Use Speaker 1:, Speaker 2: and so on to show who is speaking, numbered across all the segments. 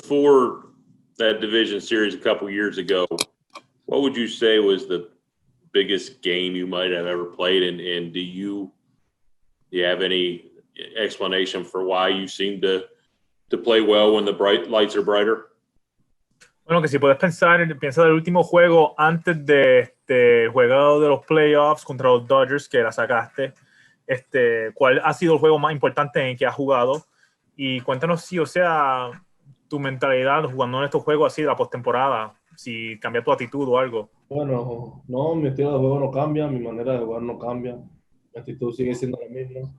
Speaker 1: before that division series a couple years ago, what would you say was the biggest game you might have ever played? And do you have any explanation for why you seem to play well when the bright lights are brighter?
Speaker 2: Bueno, que si puedes piensa del último juego antes de este juego de los playoffs contra los Dodgers que la sacaste. ¿Cuál ha sido el juego más importante en que has jugado? Y cuéntanos si, o sea, tu mentalidad jugando en estos juegos así de la postemporada, si cambia tu actitud o algo.
Speaker 3: Bueno, no, mi estilo de juego no cambia, mi manera de jugar no cambia, mi actitud sigue siendo la misma.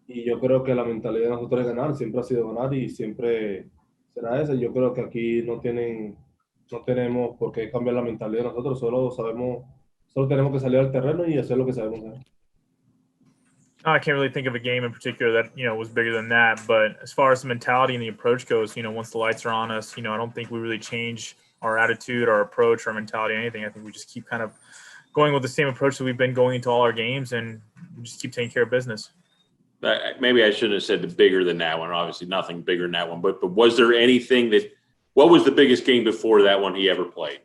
Speaker 3: Y yo creo que la mentalidad de nosotros es ganar, siempre ha sido ganar y siempre será esa. Yo creo que aquí no tenemos por qué cambiar la mentalidad de nosotros, solo tenemos que salir al terreno y hacer lo que sabemos hacer.
Speaker 2: I can't really think of a game in particular that, was bigger than that. But as far as the mentality and the approach goes, once the lights are on us, I don't think we really change our attitude, our approach, our mentality, anything. I think we just keep kind of going with the same approach that we've been going into all our games, and we just keep taking care of business.
Speaker 1: Maybe I shouldn't have said the bigger than that one. Obviously, nothing bigger than that one. But was there anything what was the biggest game before that one he ever played?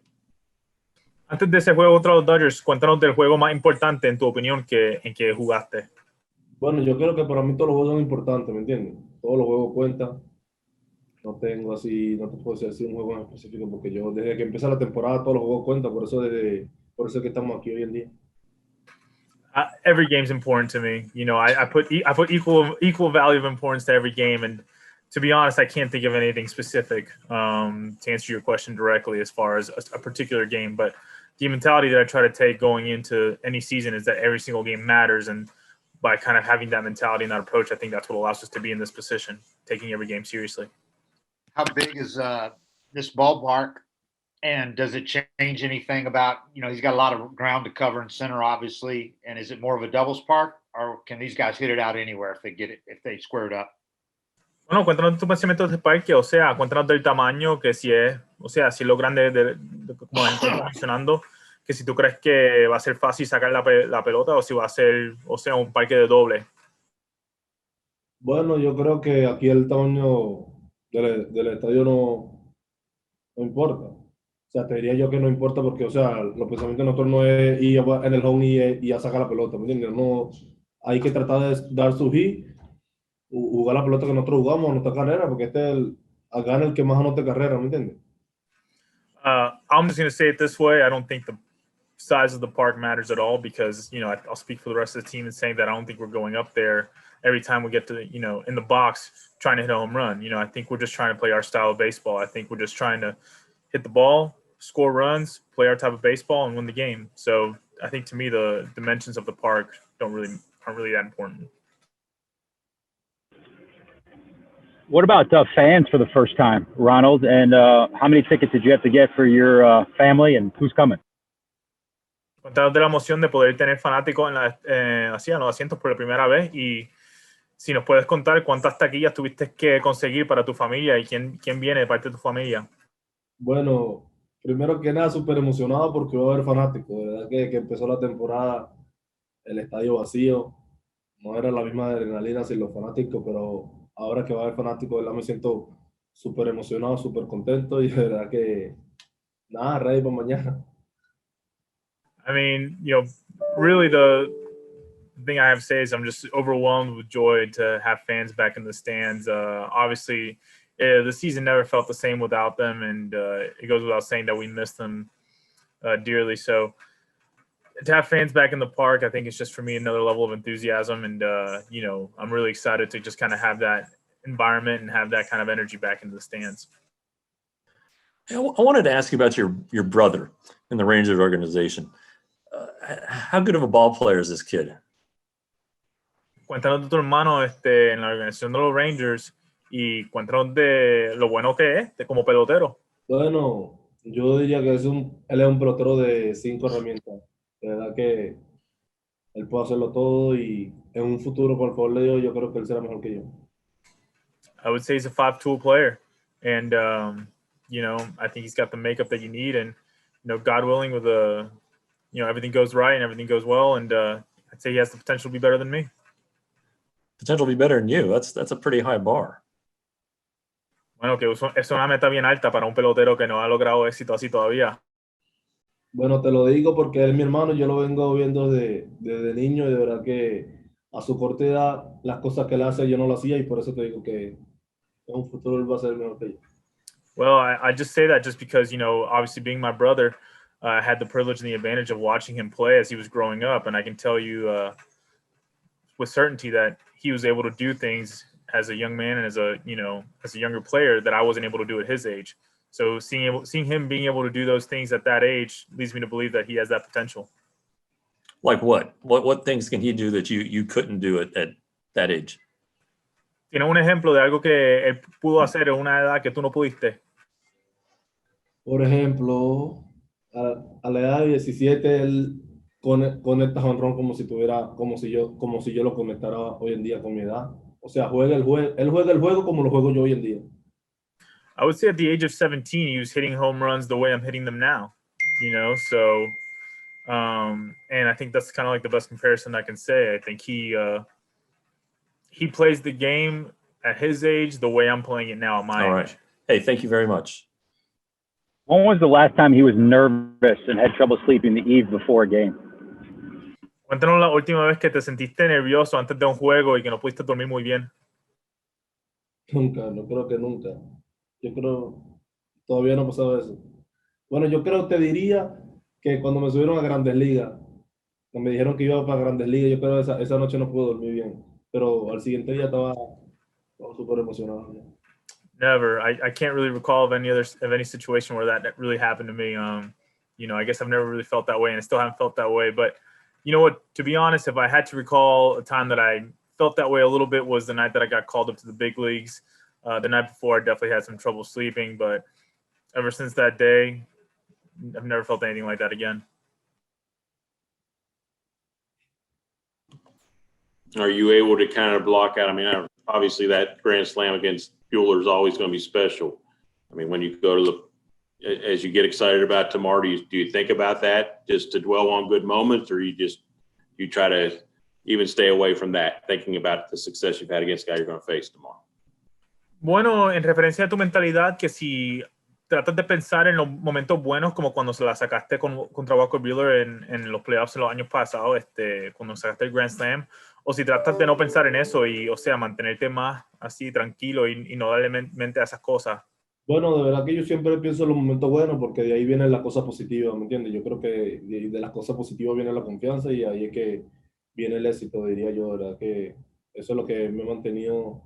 Speaker 2: Antes de ese juego contra los Dodgers, cuéntanos del juego más importante, en tu opinión, en que jugaste.
Speaker 3: Bueno, yo creo que para mí todos los juegos son importantes, ¿me entiendes? Todos los juegos cuentan. No te puedo decir así un juego en específico, porque yo desde que empieza la temporada todos los juegos cuentan, por eso es que estamos aquí hoy en día.
Speaker 2: Every game's important to me. I put equal value of importance to every game, and to be honest, I can't think of anything specific to answer your question directly as far as a particular game. But the mentality that I try to take going into any season is that every single game matters, and by kind of having that mentality and that approach, I think that's what allows us to be in this position, taking every game seriously.
Speaker 4: How big is this ballpark, and does it change anything about, he's got a lot of ground to cover in center, obviously, and is it more of a doubles park, or can these guys hit it out anywhere if they square it up?
Speaker 2: Bueno, cuéntanos tu pensamiento de este parque, o sea, cuéntanos del tamaño, que si es lo grande, como la gente está mencionando, que si tú crees que va a ser fácil sacar la pelota o si va a ser, un parque de doble.
Speaker 3: Bueno, yo creo que aquí el tamaño del estadio no importa. O sea, te diría yo que no importa porque, los pensamientos de nosotros no es ir en el home y a sacar la pelota, ¿me entiendes? No, hay que tratar de dar su hit, jugar la pelota que nosotros jugamos, nuestra carrera, porque gana el que más anote carrera, ¿me entiendes?
Speaker 2: I'm just going to say it this way. I don't think the size of the park matters at all because, I'll speak for the rest of the team and saying that I don't think we're going up there every time we get to, in the box trying to hit a home run. I think we're just trying to play our style of baseball. I think we're just trying to hit the ball, score runs, play our type of baseball, and win the game. So I think to me, the dimensions of the park aren't really that important.
Speaker 5: What about fans for the first time, Ronald? And how many tickets did you have to get for your family, and who's coming?
Speaker 2: Cuéntanos de la emoción de poder tener fanáticos en los asientos por la primera vez y si nos puedes contar cuántas taquillas tuviste que conseguir para tu familia y quién viene de parte de tu familia.
Speaker 3: Bueno, primero que nada, súper emocionado porque va a haber fanáticos. De verdad que empezó la temporada, el estadio vacío, no era la misma adrenalina sin los fanáticos, pero ahora que va a haber fanáticos, de verdad me siento súper emocionado, súper contento y de verdad que nada, ready para mañana.
Speaker 2: I mean, really the thing I have to say is I'm just overwhelmed with joy to have fans back in the stands. Obviously, the season never felt the same without them, and it goes without saying that we miss them dearly. So to have fans back in the park, I think it's just for me another level of enthusiasm, and I'm really excited to just kind of have that environment and have that kind of energy back into the stands.
Speaker 6: I wanted to ask you about your brother in the Rangers organization. How good of a ball player is this kid?
Speaker 2: Cuéntanos de tu hermano en la organización de los Rangers y cuéntanos de lo bueno que es como pelotero.
Speaker 3: Bueno, yo diría que él es un pelotero de 5 herramientas. De verdad que él puede hacerlo todo y en un futuro, por favor, le digo, yo creo que él será mejor que yo.
Speaker 2: I would say he's a 5-tool player, and I think he's got the makeup that you need, and God willing, with everything goes right and everything goes well, and I'd say he has the potential to be better than me.
Speaker 6: Potential to be better than you. That's a pretty high bar.
Speaker 2: Bueno, que es una meta bien alta para un pelotero que no ha logrado éxito así todavía.
Speaker 3: Bueno, te lo digo porque él es mi hermano, yo lo vengo viendo desde niño y de verdad que a su corta edad las cosas que él hace yo no lo hacía y por eso te digo que en un futuro él va a ser mejor que yo.
Speaker 2: Well, I just say that just because, obviously being my brother, I had the privilege and the advantage of watching him play as he was growing up. And I can tell you with certainty that he was able to do things as a young man and as a younger player that I wasn't able to do at his age. So seeing him being able to do those things at that age leads me to believe that he has that potential.
Speaker 6: Like what? What things can he do that you couldn't do at that age?
Speaker 2: ¿Tienes un ejemplo de algo que él pudo hacer en una edad que tú no pudiste?
Speaker 3: Por ejemplo, a la edad de 17 él conecta jonrón como si yo lo conectara hoy en día con mi edad. O sea, él juega el juego como lo juego yo hoy en día.
Speaker 2: I would say at the age of 17, he was hitting home runs the way I'm hitting them now, so and I think that's kind of like the best comparison I can say. I think he plays the game at his age the way I'm playing it now at my
Speaker 6: All
Speaker 2: age.
Speaker 6: right. Hey, thank you very much.
Speaker 5: When was the last time he was nervous and had trouble sleeping the eve before a game?
Speaker 2: Cuéntanos la última vez que te sentiste nervioso antes de un juego y que no pudiste dormir muy bien.
Speaker 3: Nunca, no creo que nunca. Yo creo, todavía no ha pasado eso. Bueno, yo creo, te diría que cuando me subieron a Grandes Ligas, cuando me dijeron que iba para Grandes Ligas, yo creo que esa noche no pude dormir bien. Pero al siguiente día estaba súper emocionado.
Speaker 2: Never. I can't really recall of any situation where that really happened to me. I guess I've never really felt that way, and I still haven't felt that way. But you know what? To be honest, if I had to recall a time that I felt that way a little bit was the night that I got called up to the big leagues. The night before, I definitely had some trouble sleeping, but ever since that day, I've never felt anything like that again.
Speaker 1: Are you able to kind of block out? I mean, obviously that grand slam against Buehler is always going to be special. I mean, when you go to as you get excited about tomorrow, do you think about that just to dwell on good moments, or you try to even stay away from that, thinking about the success you've had against the guy you're going to face tomorrow?
Speaker 2: Bueno, en referencia a tu mentalidad, que si tratas de pensar en los momentos buenos, como cuando se la sacaste contra Walker Buehler en los playoffs en los años pasados, cuando sacaste el Grand Slam, o si tratas de no pensar en eso y, o sea, mantenerte más así tranquilo y no darle mente a esas cosas.
Speaker 3: Bueno, de verdad que yo siempre pienso en los momentos buenos porque de ahí vienen las cosas positivas, ¿me entiendes? Yo creo que de las cosas positivas viene la confianza y ahí es que viene el éxito, diría yo, de verdad que eso es lo que me ha mantenido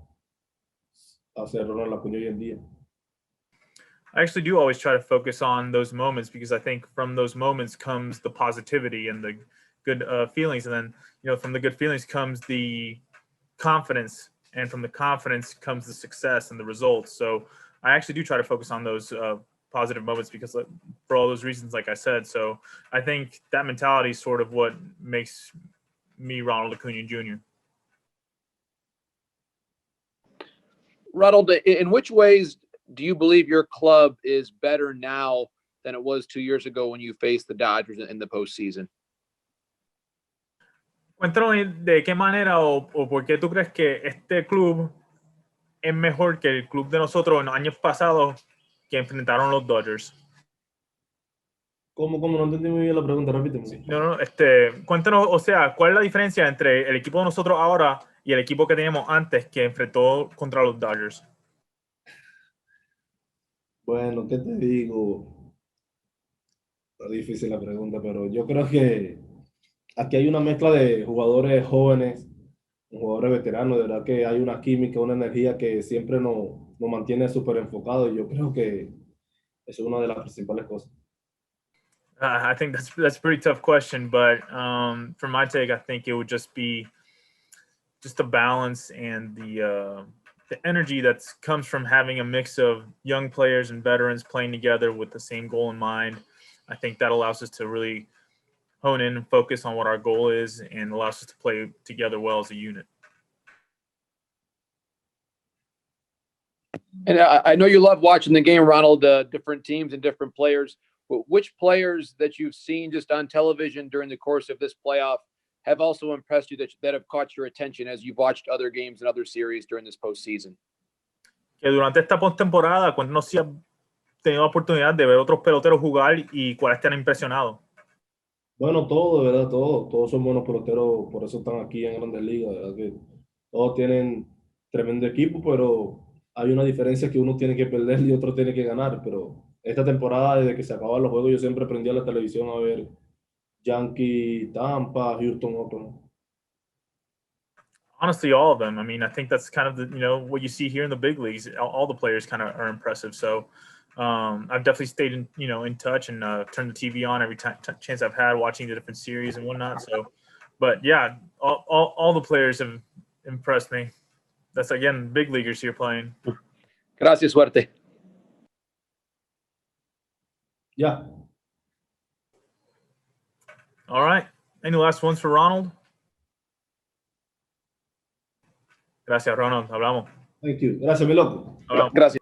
Speaker 3: a ser Ronald Acuna hoy en día.
Speaker 2: I actually do always try to focus on those moments because I think from those moments comes the positivity and the good feelings. And then, from the good feelings comes the confidence. And from the confidence comes the success and the results. So I actually do try to focus on those positive moments because for all those reasons, like I said. So I think that mentality is sort of what makes me Ronald Acuna Jr.
Speaker 7: Ronald, in which ways do you believe your club is better now than it was 2 years ago when you faced the Dodgers in the postseason?
Speaker 2: Cuéntanos de qué manera o por qué tú crees que este club es mejor que el club de nosotros en los años pasados que enfrentaron los Dodgers.
Speaker 3: ¿Cómo? No entendí muy bien la pregunta, repíteme.
Speaker 2: No, cuéntanos, o sea, ¿cuál es la diferencia entre el equipo de nosotros ahora y el equipo que teníamos antes que enfrentó contra los Dodgers?
Speaker 3: Bueno, ¿qué te digo? Está difícil la pregunta, pero yo creo que aquí hay una mezcla de jugadores jóvenes, jugadores veteranos, de verdad que hay una química, una energía que siempre nos mantiene súper enfocados y yo creo que eso es una de las principales cosas.
Speaker 2: I think that's a pretty tough question, but for my take, I think it would just be just the balance and the energy that comes from having a mix of young players and veterans playing together with the same goal in mind. I think that allows us to really hone in and focus on what our goal is and allows us to play together well as a unit.
Speaker 7: And I know you love watching the game, Ronald, different teams and different players. Which players that you've seen just on television during the course of this playoff have also impressed you that have caught your attention as you've watched other games and other series during this postseason?
Speaker 2: Que durante esta postemporada, cuéntanos si has tenido la oportunidad de ver otros peloteros jugar y cuáles te han impresionado.
Speaker 3: Bueno, todo, de verdad, todos son buenos peloteros, por eso están aquí en Grandes Ligas, de verdad que todos tienen tremendo equipo, pero hay una diferencia que uno tiene que perder y otro tiene que ganar, pero esta temporada, desde que se acababan los juegos, yo siempre prendía la televisión a ver Yankee, Tampa, Houston, Oakland.
Speaker 2: Honestly, all of them. I mean, I think that's kind of the, what you see here in the big leagues. All the players kind of are impressive. So I've definitely stayed in touch and turned the TV on every chance I've had, watching the different series and whatnot. So, but yeah, all the players have impressed me. That's, again, big leaguers here playing.
Speaker 7: Gracias, suerte.
Speaker 3: Ya.
Speaker 2: All right. Any last ones for Ronald? Gracias, Ronald. Hablamos.
Speaker 3: Thank you. Gracias, mi loco.
Speaker 2: Hablamos.
Speaker 7: Gracias.